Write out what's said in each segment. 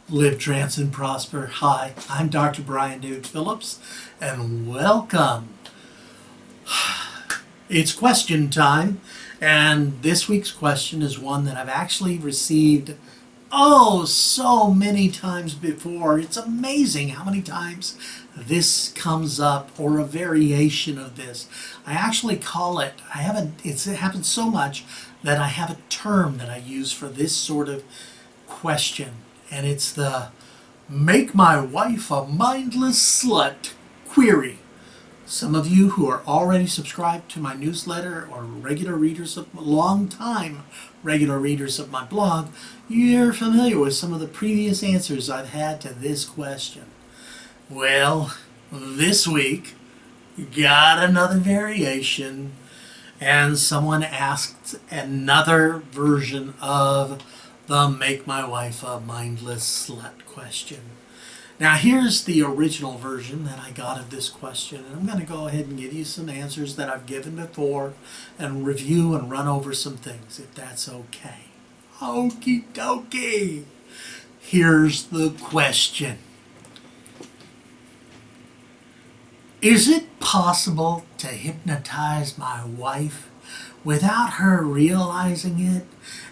Live, trance, and prosper. Hi, I'm Dr. Brian DAVID PHILLIPS, and welcome. It's question time, and this week's question is one that I've actually received so many times before. It's amazing how many times this comes up, or a variation of this. I actually call it, it happens so much that I have a term that I use for this sort of question, and it's the "make my wife a mindless slut" query. Some of you who are already subscribed to my newsletter or long time regular readers of my blog, you're familiar with some of the previous answers I've had to this question. Well, this week, got another variation, and someone asked another version of the "make my wife a mindless slut" question. Now here's the original version that I got of this question, and I'm going to go ahead and give you some answers that I've given before and review and run over some things, if that's okay. Okie dokie. Here's the question. Is it possible to hypnotize my wife without her realizing it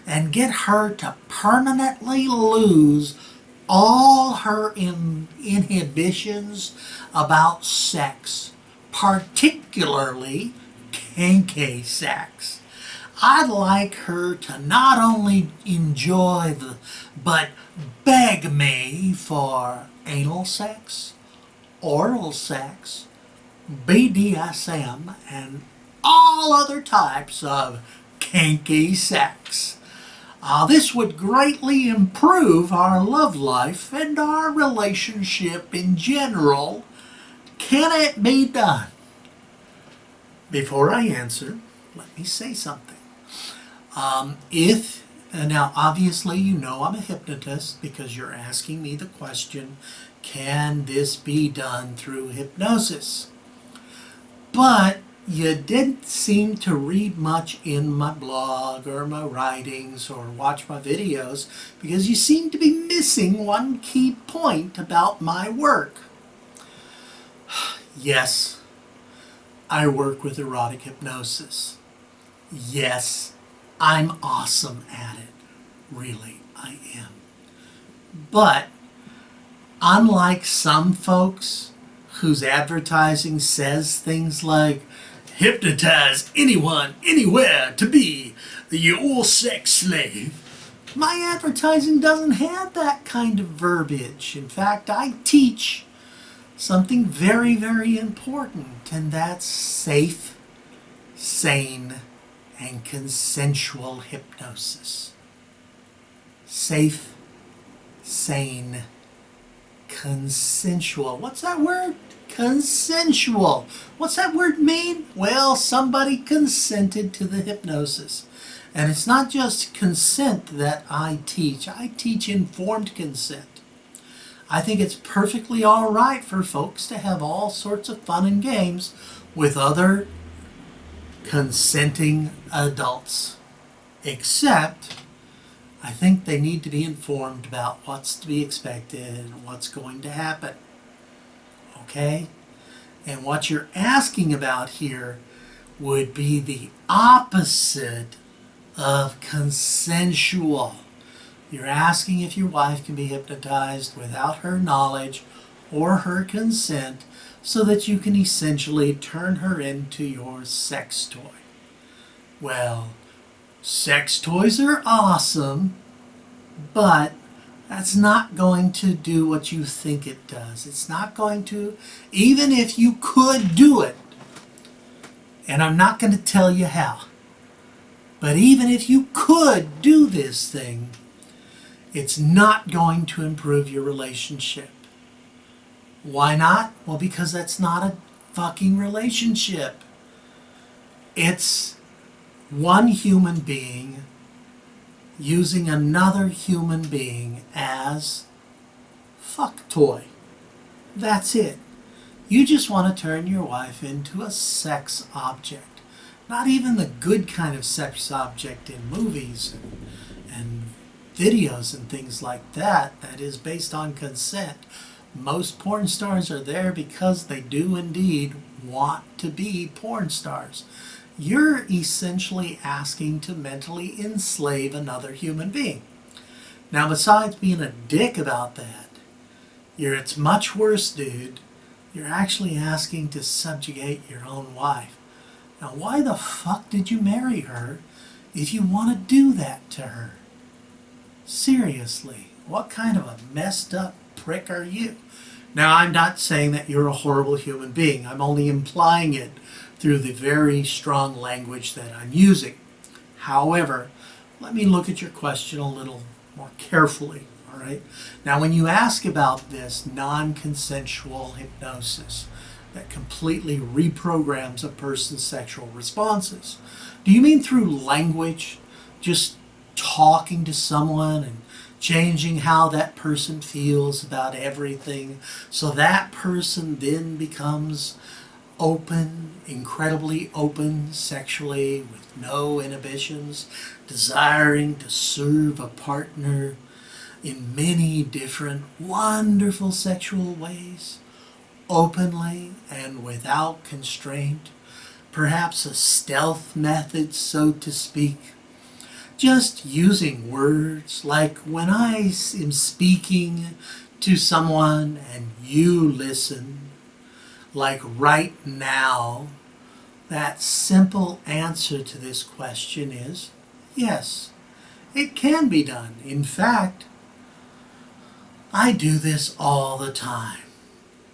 and get her to permanently lose all her inhibitions about sex, particularly kinky sex? I'd like her to not only enjoy but beg me for anal sex, oral sex, BDSM, and all other types of kinky sex. This would greatly improve our love life and our relationship in general. Can it be done? Before I answer, let me say something. Now obviously you know I'm a hypnotist because you're asking me the question, can this be done through hypnosis? But you didn't seem to read much in my blog or my writings or watch my videos because you seem to be missing one key point about my work. Yes, I work with erotic hypnosis. Yes, I'm awesome at it. Really, I am. But unlike some folks whose advertising says things like, "hypnotize anyone, anywhere to be your sex slave," my advertising doesn't have that kind of verbiage. In fact, I teach something very, very important, and that's safe, sane, and consensual hypnosis. Safe, sane, consensual. What's that word? Consensual. What's that word mean? Well, somebody consented to the hypnosis. And it's not just consent that I teach informed consent. I think it's perfectly all right for folks to have all sorts of fun and games with other consenting adults. Except, I think they need to be informed about what's to be expected and what's going to happen. Okay? And what you're asking about here would be the opposite of consensual. You're asking if your wife can be hypnotized without her knowledge or her consent so that you can essentially turn her into your sex toy. Well, sex toys are awesome, but that's not going to do what you think it does. It's not going to, even if you could do it, and I'm not going to tell you how, but even if you could do this thing, it's not going to improve your relationship. Why not? Well, because that's not a fucking relationship. It's one human being using another human being as fuck toy. That's it. You just want to turn your wife into a sex object. Not even the good kind of sex object in movies and videos and things like that, that is based on consent. Most porn stars are there because they do indeed want to be porn stars. You're essentially asking to mentally enslave another human being. Now, besides being a dick about that, it's much worse, dude. You're actually asking to subjugate your own wife. Now, why the fuck did you marry her if you want to do that to her? Seriously, what kind of a messed up prick are you? Now, I'm not saying that you're a horrible human being. I'm only implying it through the very strong language that I'm using. However, let me look at your question a little more carefully, all right? Now, when you ask about this non-consensual hypnosis that completely reprograms a person's sexual responses, do you mean through language, just talking to someone and changing how that person feels about everything, so that person then becomes open, incredibly open sexually with no inhibitions, desiring to serve a partner in many different wonderful sexual ways, openly and without constraint, perhaps a stealth method, so to speak, just using words like when I am speaking to someone and you listen, like right now. That simple answer to this question is yes, it can be done. In fact, I do this all the time.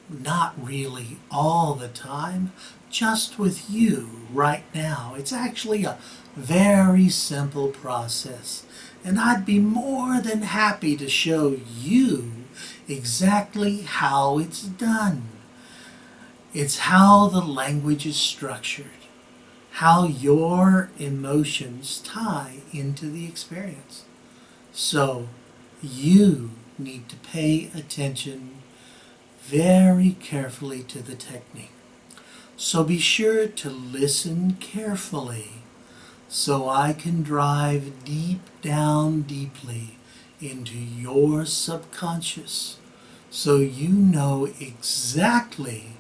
Not really all the time, just with you right now. It's actually a very simple process, and I'd be more than happy to show you exactly how it's done. It's how the language is structured, how your emotions tie into the experience. So you need to pay attention very carefully to the technique. So be sure to listen carefully so I can drive deep down deeply into your subconscious so you know exactly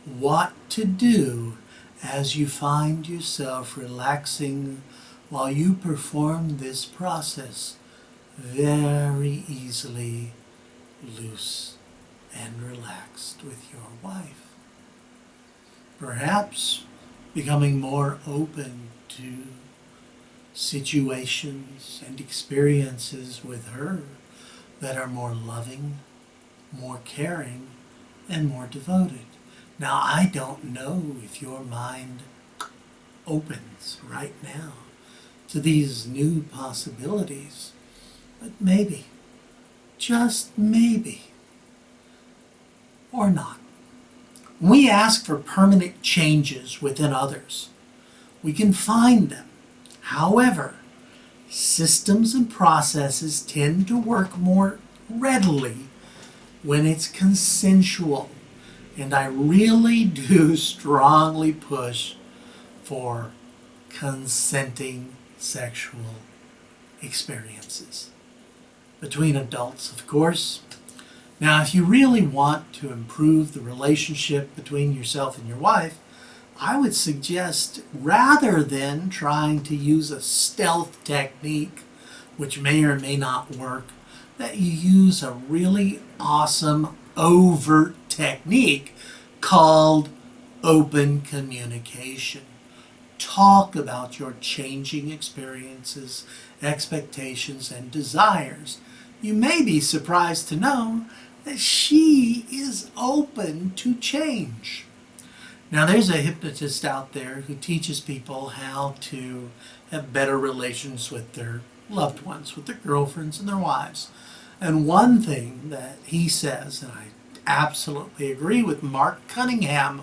what to do as you find yourself relaxing while you perform this process very easily, loose and relaxed with your wife. Perhaps becoming more open to situations and experiences with her that are more loving, more caring, and more devoted. Now, I don't know if your mind opens right now to these new possibilities, but maybe, just maybe, or not. When we ask for permanent changes within others, we can find them. However, systems and processes tend to work more readily when it's consensual. And I really do strongly push for consenting sexual experiences. Between adults, of course. Now, if you really want to improve the relationship between yourself and your wife, I would suggest, rather than trying to use a stealth technique, which may or may not work, that you use a really awesome overt technique called open communication. Talk about your changing experiences, expectations, and desires. You may be surprised to know that she is open to change. Now, there's a hypnotist out there who teaches people how to have better relations with their loved ones, with their girlfriends and their wives. And one thing that he says, and I absolutely agree with Mark Cunningham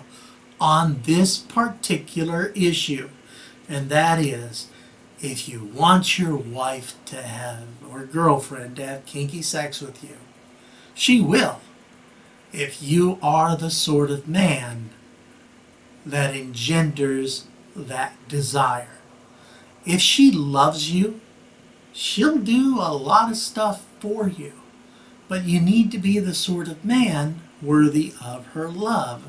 on this particular issue, and that is, if you want your wife to have, or girlfriend to have kinky sex with you, she will, if you are the sort of man that engenders that desire. If she loves you She'll do a lot of stuff for you, but you need to be the sort of man worthy of her love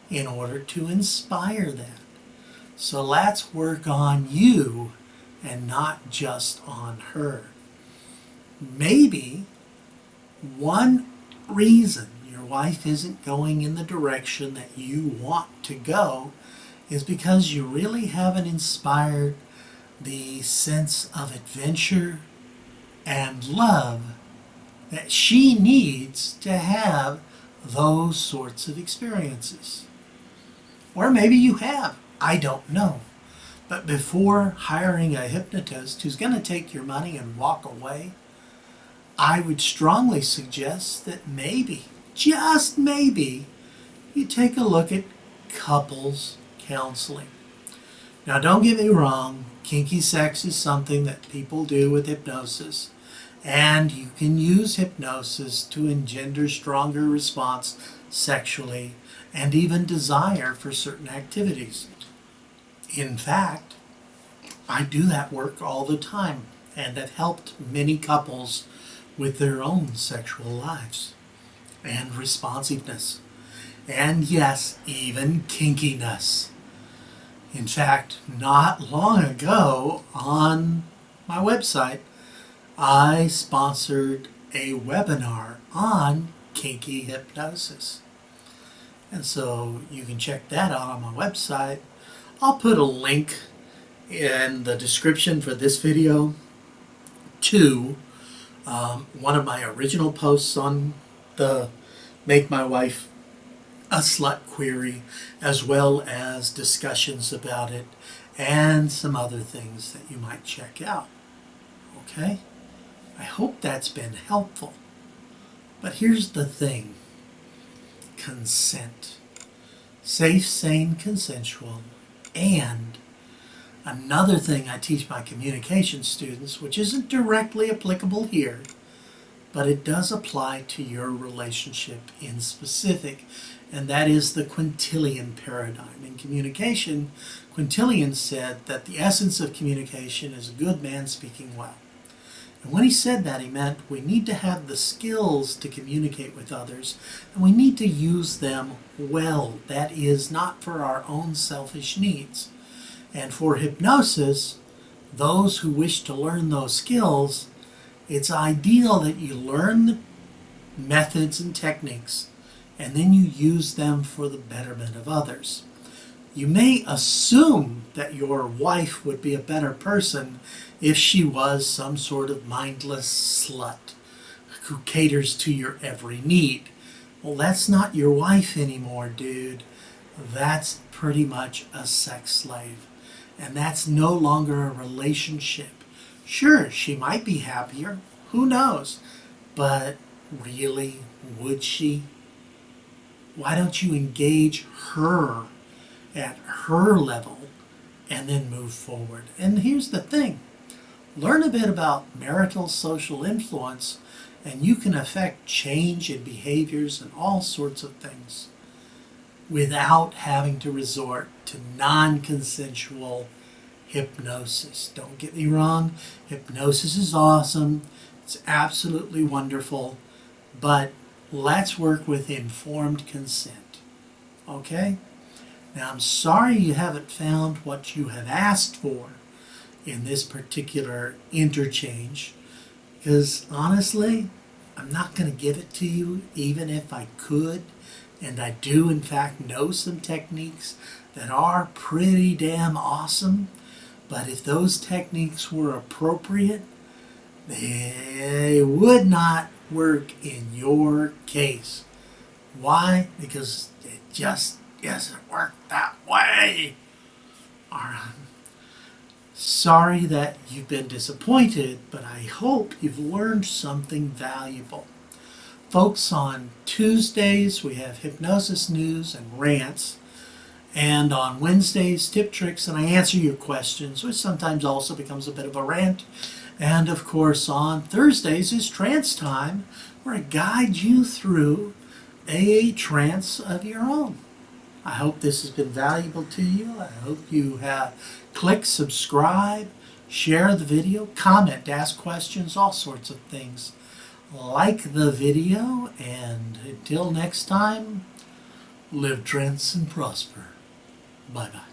in order to inspire that. So let's work on you and not just on her. Maybe one reason your wife isn't going in the direction that you want to go is because you really haven't inspired the sense of adventure and love that she needs to have those sorts of experiences. Or maybe you have. I don't know. But before hiring a hypnotist who's going to take your money and walk away, I would strongly suggest that maybe, just maybe, you take a look at couples counseling. Now, don't get me wrong, kinky sex is something that people do with hypnosis, and you can use hypnosis to engender stronger response sexually and even desire for certain activities. In fact, I do that work all the time and have helped many couples with their own sexual lives and responsiveness. And yes, even kinkiness. In fact, not long ago on my website, I sponsored a webinar on kinky hypnosis. And so you can check that out on my website. I'll put a link in the description for this video to one of my original posts on the Make My Wife a Slut query, as well as discussions about it and some other things that you might check out. Okay? I hope that's been helpful. But here's the thing. Consent. Safe, sane, consensual. And another thing I teach my communication students, which isn't directly applicable here, but it does apply to your relationship in specific, and that is the quintillion paradigm. In communication, Quintilian said that the essence of communication is a good man speaking well. And when he said that, he meant we need to have the skills to communicate with others, and we need to use them well. That is, not for our own selfish needs. And for hypnosis, those who wish to learn those skills, it's ideal that you learn the methods and techniques, and then you use them for the betterment of others. You may assume that your wife would be a better person if she was some sort of mindless slut who caters to your every need. Well, that's not your wife anymore, dude. That's pretty much a sex slave. And that's no longer a relationship. Sure, she might be happier. Who knows? But really, would she? Why don't you engage her at her level and then move forward? And here's the thing. Learn a bit about marital social influence, and you can affect change in behaviors and all sorts of things without having to resort to non-consensual hypnosis. Don't get me wrong, hypnosis is awesome, it's absolutely wonderful, but let's work with informed consent, okay? Now, I'm sorry you haven't found what you have asked for in this particular interchange, because honestly, I'm not going to give it to you even if I could, and I do in fact know some techniques that are pretty damn awesome, but if those techniques were appropriate, they would not work in your case. Why? Because it just doesn't work that way. Sorry that you've been disappointed, but I hope you've learned something valuable. Folks, on Tuesdays we have Hypnosis News and Rants, and on Wednesdays, Tip Tricks, and I answer your questions, which sometimes also becomes a bit of a rant. And of course, on Thursdays is Trance Time, where I guide you through a trance of your own. I hope this has been valuable to you. I hope you have click subscribe, Share the video, comment, ask questions, all sorts of things. Like the video, and until next time, live, trance, and prosper. Bye-bye.